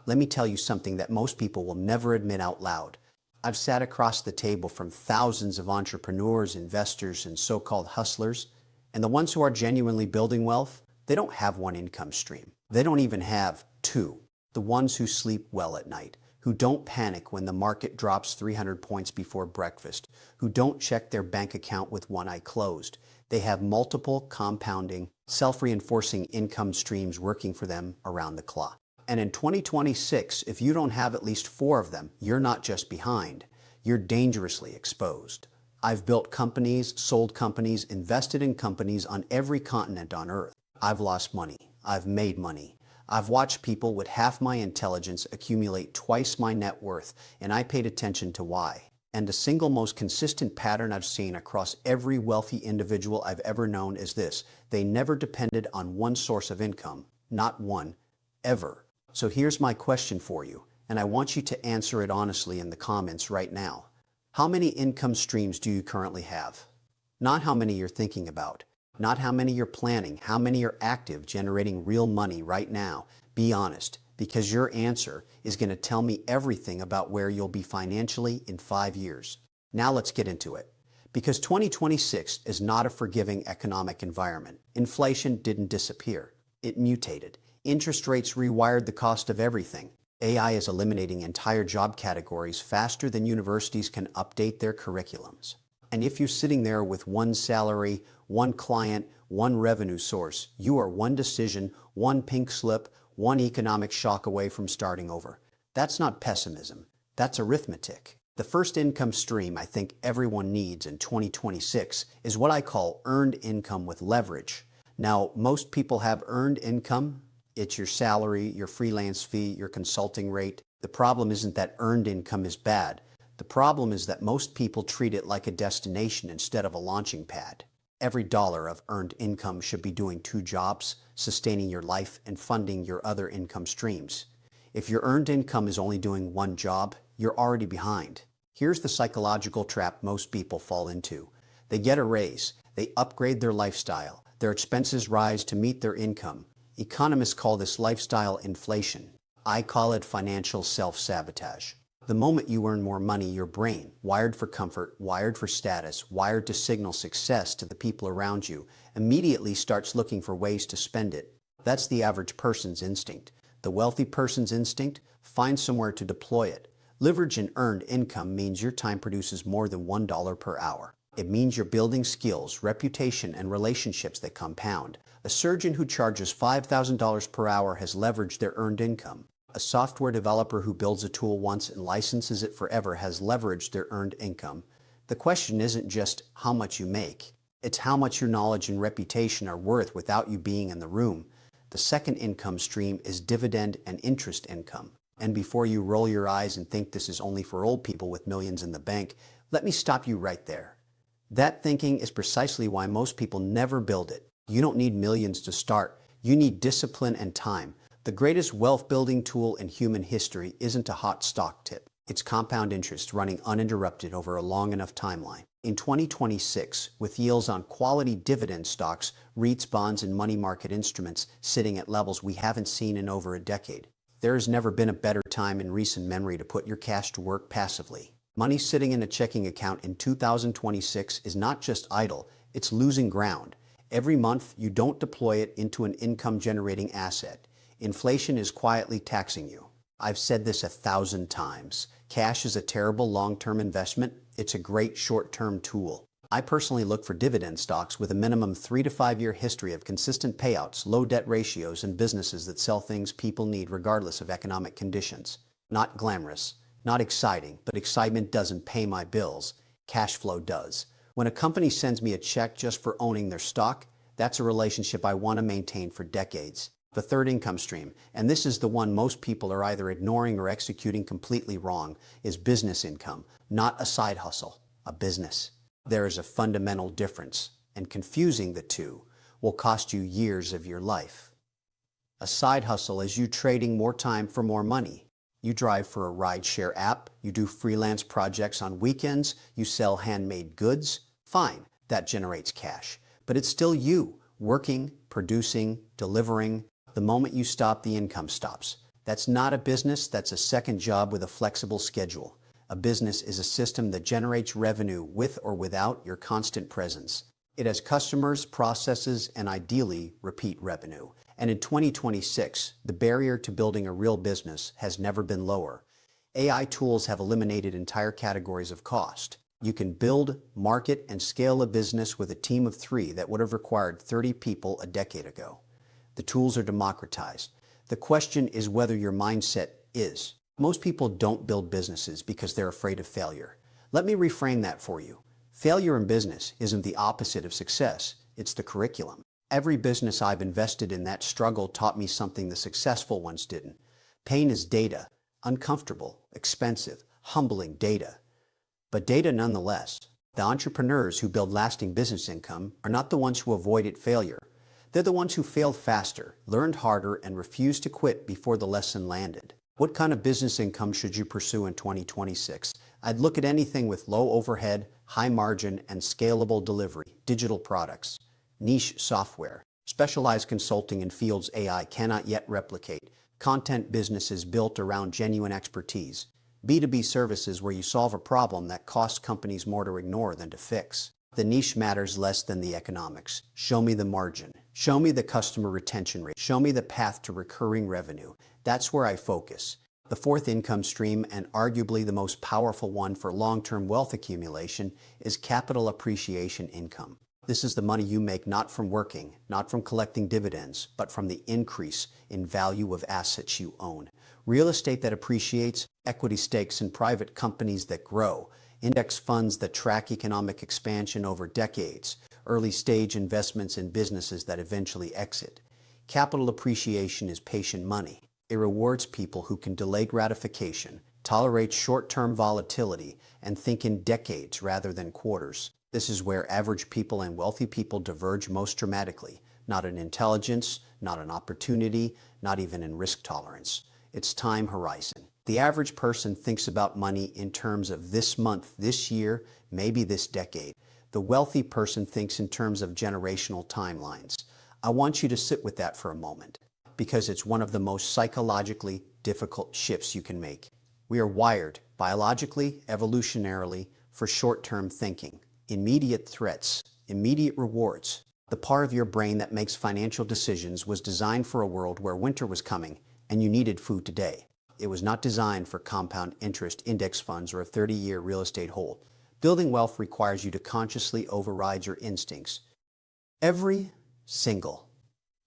Let me tell you something that most people will never admit out loud. I've sat across the table from thousands of entrepreneurs, investors, and so-called hustlers, and the ones who are genuinely building wealth, they don't have one income stream. They don't even have two. The ones who sleep well at night, who don't panic when the market drops 300 points before breakfast, who don't check their bank account with one eye closed. They have multiple compounding, self-reinforcing income streams working for them around the clock. And in 2026, if you don't have at least four of them, you're not just behind, you're dangerously exposed. I've built companies, sold companies, invested in companies on every continent on Earth. I've lost money. I've made money. I've watched people with half my intelligence accumulate twice my net worth, and I paid attention to why. And the single most consistent pattern I've seen across every wealthy individual I've ever known is this: they never depended on one source of income, not one, ever. So here's my question for you, and I want you to answer it honestly in the comments right now. How many income streams do you currently have? Not how many you're thinking about, not how many you're planning, how many are active, generating real money right now. Be honest, because your answer is going to tell me everything about where you'll be financially in 5 years. Now let's get into it. Because 2026 is not a forgiving economic environment. Inflation didn't disappear. It mutated. Interest rates rewired the cost of everything. AI is eliminating entire job categories faster than universities can update their curriculums. And if you're sitting there with one salary, one client, one revenue source, you are one decision, one pink slip, one economic shock away from starting over. That's not pessimism. That's arithmetic. The first income stream I think everyone needs in 2026 is what I call earned income with leverage. Now, most people have earned income. It's your salary, your freelance fee, your consulting rate. The problem isn't that earned income is bad. The problem is that most people treat it like a destination instead of a launching pad. Every dollar of earned income should be doing two jobs, sustaining your life and funding your other income streams. If your earned income is only doing one job, you're already behind. Here's the psychological trap most people fall into. They get a raise, they upgrade their lifestyle, their expenses rise to meet their income. Economists call this lifestyle inflation. I call it financial self-sabotage. The moment you earn more money, your brain, wired for comfort, wired for status, wired to signal success to the people around you, immediately starts looking for ways to spend it. That's the average person's instinct. The wealthy person's instinct? Find somewhere to deploy it. Leverage and earned income means your time produces more than $1 per hour. It means you're building skills, reputation, and relationships that compound. A surgeon who charges $5,000 per hour has leveraged their earned income. A software developer who builds a tool once and licenses it forever has leveraged their earned income. The question isn't just how much you make. It's how much your knowledge and reputation are worth without you being in the room. The second income stream is dividend and interest income. And before you roll your eyes and think this is only for old people with millions in the bank, let me stop you right there. That thinking is precisely why most people never build it. You don't need millions to start. You need discipline and time. The greatest wealth-building tool in human history isn't a hot stock tip. It's compound interest running uninterrupted over a long enough timeline. In 2026, with yields on quality dividend stocks, REITs, bonds, and money market instruments sitting at levels we haven't seen in over a decade, there has never been a better time in recent memory to put your cash to work passively. Money sitting in a checking account in 2026 is not just idle, it's losing ground. Every month, you don't deploy it into an income-generating asset. Inflation is quietly taxing you. I've said this 1,000 times. Cash is a terrible long-term investment. It's a great short-term tool. I personally look for dividend stocks with a minimum 3 to 5 year history of consistent payouts, low debt ratios, and businesses that sell things people need regardless of economic conditions. Not glamorous, not exciting, but excitement doesn't pay my bills. Cash flow does. When a company sends me a check just for owning their stock, that's a relationship I want to maintain for decades. The third income stream, and this is the one most people are either ignoring or executing completely wrong, is business income, not a side hustle, a business. There is a fundamental difference, and confusing the two will cost you years of your life. A side hustle is you trading more time for more money. You drive for a rideshare app, you do freelance projects on weekends, you sell handmade goods. Fine, that generates cash. But it's still you, working, producing, delivering. The moment you stop, the income stops. That's not a business, that's a second job with a flexible schedule. A business is a system that generates revenue with or without your constant presence. It has customers, processes, and ideally, repeat revenue. And in 2026, the barrier to building a real business has never been lower. AI tools have eliminated entire categories of cost. You can build, market, and scale a business with a team of 3 that would have required 30 people a decade ago. The tools are democratized. The question is whether your mindset is. Most people don't build businesses because they're afraid of failure. Let me reframe that for you. Failure in business isn't the opposite of success, it's the curriculum. Every business I've invested in that struggle taught me something the successful ones didn't. Pain is data, uncomfortable, expensive, humbling data. But data nonetheless. The entrepreneurs who build lasting business income are not the ones who avoided failure. They're the ones who failed faster, learned harder, and refused to quit before the lesson landed. What kind of business income should you pursue in 2026? I'd look at anything with low overhead, high margin, and scalable delivery, digital products, niche software, specialized consulting in fields AI cannot yet replicate, content businesses built around genuine expertise, B2B services where you solve a problem that costs companies more to ignore than to fix. The niche matters less than the economics. Show me the margin. Show me the customer retention rate. Show me the path to recurring revenue. That's where I focus. The fourth income stream, and arguably the most powerful one for long-term wealth accumulation, is capital appreciation income. This is the money you make not from working, not from collecting dividends, but from the increase in value of assets you own. Real estate that appreciates, equity stakes in private companies that grow, index funds that track economic expansion over decades, early-stage investments in businesses that eventually exit. Capital appreciation is patient money. It rewards people who can delay gratification, tolerate short-term volatility, and think in decades rather than quarters. This is where average people and wealthy people diverge most dramatically, not in intelligence, not in opportunity, not even in risk tolerance. It's time horizon. The average person thinks about money in terms of this month, this year, maybe this decade. The wealthy person thinks in terms of generational timelines. I want you to sit with that for a moment, because it's one of the most psychologically difficult shifts you can make. We are wired, biologically, evolutionarily, for short-term thinking. Immediate threats, immediate rewards. The part of your brain that makes financial decisions was designed for a world where winter was coming and you needed food today. It was not designed for compound interest index funds or a 30-year real estate hold. Building wealth requires you to consciously override your instincts. Every single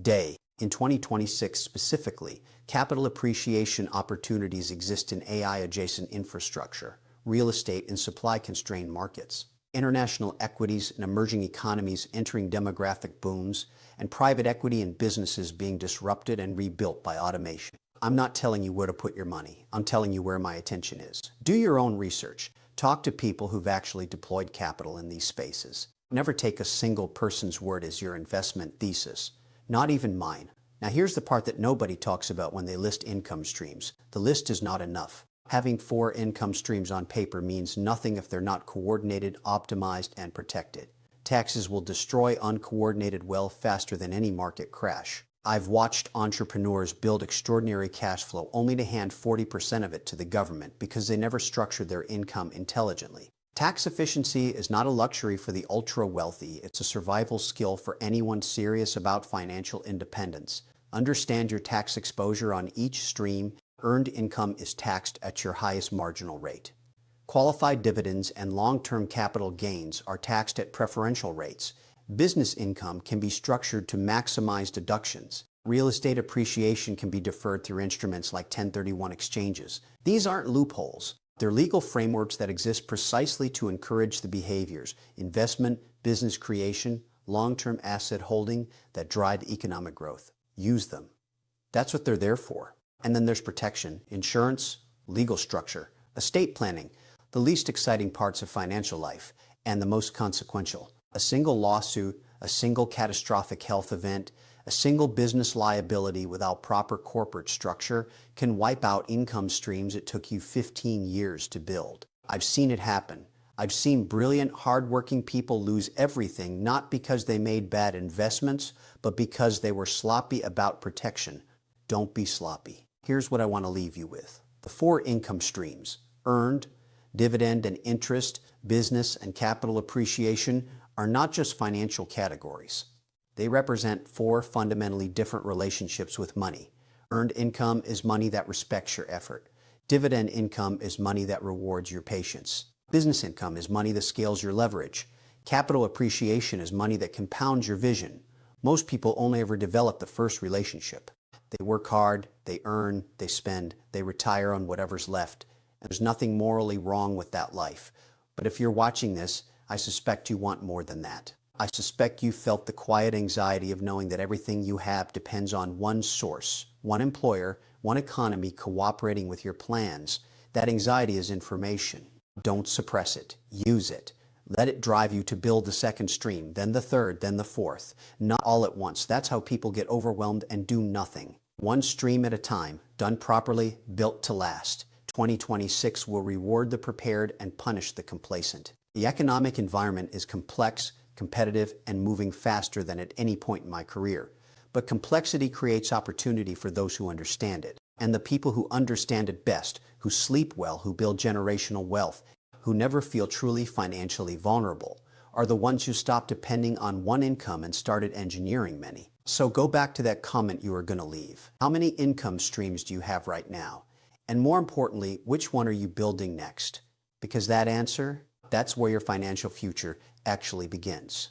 day, in 2026 specifically, capital appreciation opportunities exist in AI-adjacent infrastructure, real estate, and supply-constrained markets. International equities and emerging economies entering demographic booms, and private equity and businesses being disrupted and rebuilt by automation. I'm not telling you where to put your money. I'm telling you where my attention is. Do your own research. Talk to people who've actually deployed capital in these spaces. Never take a single person's word as your investment thesis. Not even mine. Now here's the part that nobody talks about when they list income streams. The list is not enough. Having 4 income streams on paper means nothing if they're not coordinated, optimized, and protected. Taxes will destroy uncoordinated wealth faster than any market crash. I've watched entrepreneurs build extraordinary cash flow only to hand 40% of it to the government because they never structured their income intelligently. Tax efficiency is not a luxury for the ultra-wealthy. It's a survival skill for anyone serious about financial independence. Understand your tax exposure on each stream. Earned income is taxed at your highest marginal rate. Qualified dividends and long-term capital gains are taxed at preferential rates. Business income can be structured to maximize deductions. Real estate appreciation can be deferred through instruments like 1031 exchanges. These aren't loopholes. They're legal frameworks that exist precisely to encourage the behaviors, investment, business creation, long-term asset holding that drive economic growth. Use them. That's what they're there for. And then there's protection, insurance, legal structure, estate planning, the least exciting parts of financial life, and the most consequential. A single lawsuit, a single catastrophic health event, a single business liability without proper corporate structure can wipe out income streams it took you 15 years to build. I've seen it happen. I've seen brilliant, hardworking people lose everything not because they made bad investments, but because they were sloppy about protection. Don't be sloppy. Here's what I want to leave you with. The four income streams, earned, dividend and interest, business and capital appreciation, are not just financial categories. They represent four fundamentally different relationships with money. Earned income is money that respects your effort. Dividend income is money that rewards your patience. Business income is money that scales your leverage. Capital appreciation is money that compounds your vision. Most people only ever develop the first relationship. They work hard, they earn, they spend, they retire on whatever's left. And there's nothing morally wrong with that life. But if you're watching this, I suspect you want more than that. I suspect you felt the quiet anxiety of knowing that everything you have depends on one source, one employer, one economy cooperating with your plans. That anxiety is information. Don't suppress it. Use it. Let it drive you to build the second stream, then the third, then the fourth. Not all at once. That's how people get overwhelmed and do nothing. One stream at a time, done properly, built to last. 2026 will reward the prepared and punish the complacent. The economic environment is complex, competitive, and moving faster than at any point in my career. But complexity creates opportunity for those who understand it. And the people who understand it best, who sleep well, who build generational wealth, who never feel truly financially vulnerable, are the ones who stop depending on one income and started engineering many. So go back to that comment you were going to leave. How many income streams do you have right now? And more importantly, which one are you building next? Because that answer, that's where your financial future actually begins.